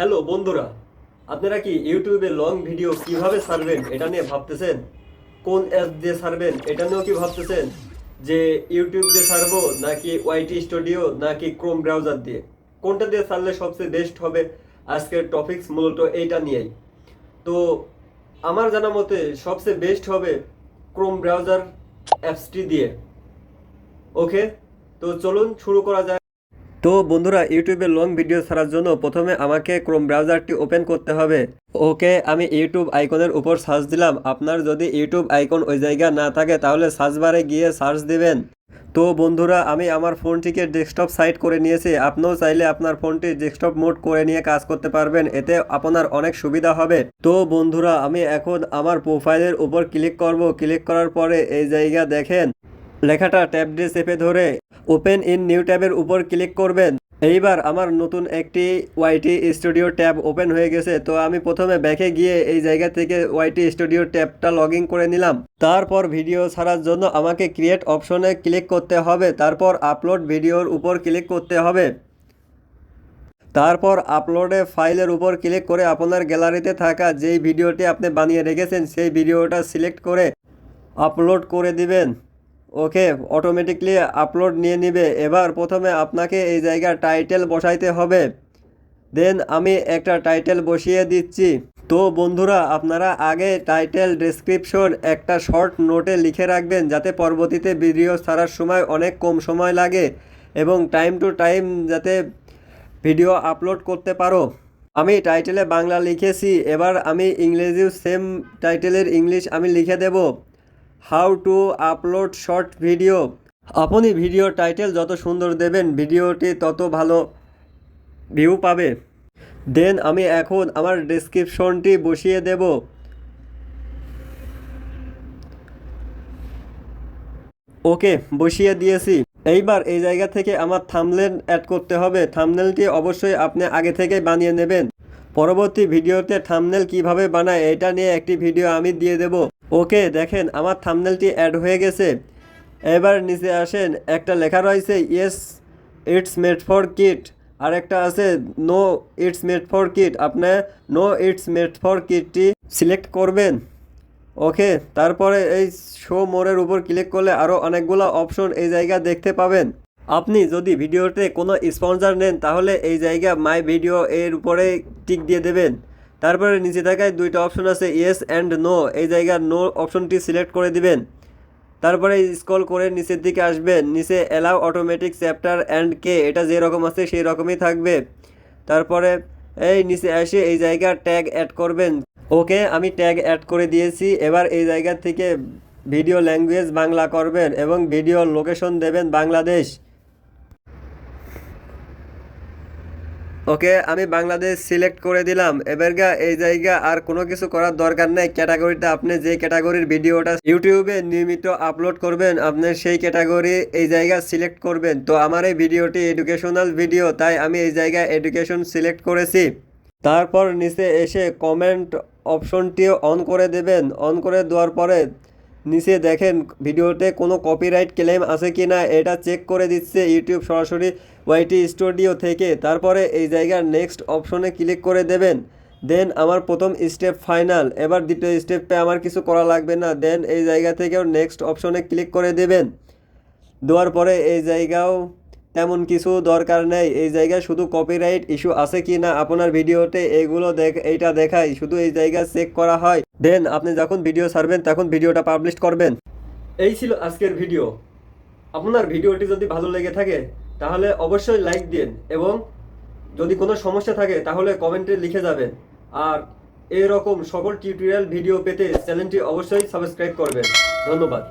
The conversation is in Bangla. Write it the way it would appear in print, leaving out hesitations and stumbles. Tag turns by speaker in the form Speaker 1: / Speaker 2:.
Speaker 1: হ্যালো বন্ধুরা, আপনারা কি ইউটিউবে লং ভিডিও কিভাবে ছাড়বেন এটা নিয়ে ভাবতেছেন? কোন অ্যাপ দিয়ে ছাড়বেন এটা নিয়েও কি ভাবতেছেন? যে ইউটিউব দিয়ে ছাড়বো নাকি ওয়াইটি স্টুডিও নাকি ক্রোম ব্রাউজার দিয়ে, কোনটা দিয়ে ছাড়লে সবচেয়ে বেস্ট হবে? আজকের টপিকস মূলত এইটা নিয়েই। তো আমার জানা মতে সবচেয়ে বেস্ট হবে ক্রোম ব্রাউজার অ্যাপসটি দিয়ে। ওকে, তো চলুন শুরু করা যায়। তো বন্ধুরা, ইউটিউবে লং ভিডিও ছাড়ার জন্য প্রথমে আমাকে ক্রোম ব্রাউজারটি ওপেন করতে হবে। ওকে, আমি ইউটিউব আইকনের উপর সার্চ দিলাম। আপনার যদি ইউটিউব আইকন ওই জায়গায় না থাকে তাহলে সার্চ বারে গিয়ে সার্চ দিবেন। তো বন্ধুরা, আমি আমার ফোনটিকে ডেস্কটপ সাইট করে নিয়েছি। আপনিও চাইলে আপনার ফোনটি ডেস্কটপ মোড করে নিয়ে কাজ করতে পারবেন, এতে আপনার অনেক সুবিধা হবে। তো বন্ধুরা, আমি এখন আমার প্রোফাইলের উপর ক্লিক করব। ক্লিক করার পরে এই জায়গা দেখেন লেখাটা ট্যাব দিয়ে চেপে ধরে ওপেন ইন নিউ ট্যাবের উপর ক্লিক করবেন। এইবার আমার নতুন একটি ওয়াইটি স্টুডিও ট্যাব ওপেন হয়ে গেছে। তো আমি প্রথমে ব্যাকে গিয়ে এই জায়গা থেকে ওয়াইটি স্টুডিও ট্যাবটা লগ ইন করে নিলাম। তারপর ভিডিও ছাড়ার জন্য আমাকে ক্রিয়েট অপশনে ক্লিক করতে হবে। তারপর আপলোড ভিডিওর উপর ক্লিক করতে হবে। তারপর আপলোডে ফাইলের উপর ক্লিক করে আপনার গ্যালারিতে থাকা যেই ভিডিওটি আপনি বানিয়ে রেখেছেন সেই ভিডিওটা সিলেক্ট করে আপলোড করে দিবেন। ওকে, অটোমেটিকলি আপলোড নিয়ে নিবে। এবার প্রথমে আপনাকে এই জায়গায় টাইটেল বসাইতে হবে। দেন আমি একটা টাইটেল বসিয়ে দিচ্ছি। তো বন্ধুরা, আপনারা আগে টাইটেল ডেসক্রিপশন একটা শর্ট নোটে লিখে রাখবেন, যাতে পরবর্তীতে ভিডিও ছাড়ার সময় অনেক কম সময় লাগে এবং টাইম টু টাইম যাতে ভিডিও আপলোড করতে পারো। আমি টাইটেলে বাংলা লিখেছি, এবার আমি ইংরেজিও সেম টাইটেলের ইংলিশ আমি লিখে দেব, how to upload short video. আপনি ভিডিও টাইটেল যত সুন্দর দেবেন ভিডিওটি তত ভালো ভিউ পাবে। দেন আমি এখন আমার ডেসক্রিপশনটি বসিয়ে দেব। ওকে, বসিয়ে দিয়েছি। এইবার এই জায়গা থেকে আমার থাম্বনেল অ্যাড করতে হবে। থাম্বনেলটি অবশ্যই আপনি আগে থেকে বানিয়ে নেবেন। পরবর্তী ভিডিওতে থাম্বনেল কিভাবে বানায় এটা নিয়ে একটি ভিডিও আমি দিয়ে দেব। ওকে, দেখেন আমার থাম্বনেলটি অ্যাড হয়ে গেছে। এবার নিচে আসেন, একটা লেখা রয়েছে yes it's made for kid, আর একটা আছে no it's made for kid. আপনি নো ইটস মেড ফর কিডটি সিলেক্ট করবেন। ওকে, তারপরে এই শো মোরের উপর ক্লিক করলে আরও অনেকগুলো অপশন এই জায়গায় দেখতে পাবেন। আপনি যদি ভিডিওতে কোনো স্পন্সর নেন তাহলে এই জায়গা মাই ভিডিও এর উপরে টিক দিয়ে দেবেন। তারপরে নিচে থাকায় দুইটা অপশন আছে ইয়েস অ্যান্ড নো, এই জায়গায় নো অপশনটি সিলেক্ট করে দিবেন। তারপরে স্ক্রল করে নিচের দিকে আসবেন, নিচে অ্যালাউ অটোমেটিক চ্যাপ্টার অ্যান্ড কে, এটা যেরকম আছে সেই রকমই থাকবে। তারপরে এই নিচে এসে এই জায়গা ট্যাগ অ্যাড করবেন। ওকে, আমি ট্যাগ অ্যাড করে দিয়েছি। এবার এই জায়গা থেকে ভিডিও ল্যাঙ্গুয়েজ বাংলা করবেন এবং ভিডিও লোকেশন দেবেন বাংলাদেশ। ওকে, আমি বাংলাদেশ সিলেক্ট করে দিলাম। এবারগা এই জায়গা আর কোনো কিছু করার দরকার নেই। ক্যাটাগরিতে আপনি যে ক্যাটাগরির ভিডিওটা ইউটিউবে নিয়মিত আপলোড করবেন আপনি সেই ক্যাটাগরি এই জায়গা সিলেক্ট করবেন। তো আমার এই ভিডিওটি এডুকেশনাল ভিডিও, তাই আমি এই জায়গায় এডুকেশন সিলেক্ট করেছি। তারপর নিচে এসে কমেন্ট অপশনটিও অন করে দেবেন। অন করে দেওয়ার পরে নিচে দেখেন ভিডিওতে কোনো কপিরাইট ক্লেম আছে কি না এটা চেক করে দিচ্ছে ইউটিউব সরাসরি ওয়াইটি স্টুডিও থেকে। তারপরে এই জায়গার নেক্সট অপশনে ক্লিক করে দেবেন। দেন আমার প্রথম স্টেপ ফাইনাল। এবার দ্বিতীয় স্টেপে আমার কিছু করা লাগবে না। দেন এই জায়গা থেকেও নেক্সট অপশনে ক্লিক করে দেবেন। দেওয়ার পরে এই জায়গাও তেমন কিছু দরকার নেই। এই জায়গায় শুধু কপিরাইট ইস্যু আছে কি না আপনার ভিডিওতে এগুলো এইটা দেখায়, শুধু এই জায়গা চেক করা হয়। দেন আপনি যখন ভিডিও ছাড়বেন তখন ভিডিওটা পাবলিশ করবেন। এই ছিল আজকের ভিডিও। আপনার ভিডিওটি যদি ভালো লেগে থাকে তাহলে অবশ্যই লাইক দিন এবং যদি কোনো সমস্যা থাকে তাহলে কমেন্টে লিখে যাবেন। আর এরকম সকল টিউটোরিয়াল ভিডিও পেতে চ্যানেলটি অবশ্যই সাবস্ক্রাইব করবেন। ধন্যবাদ।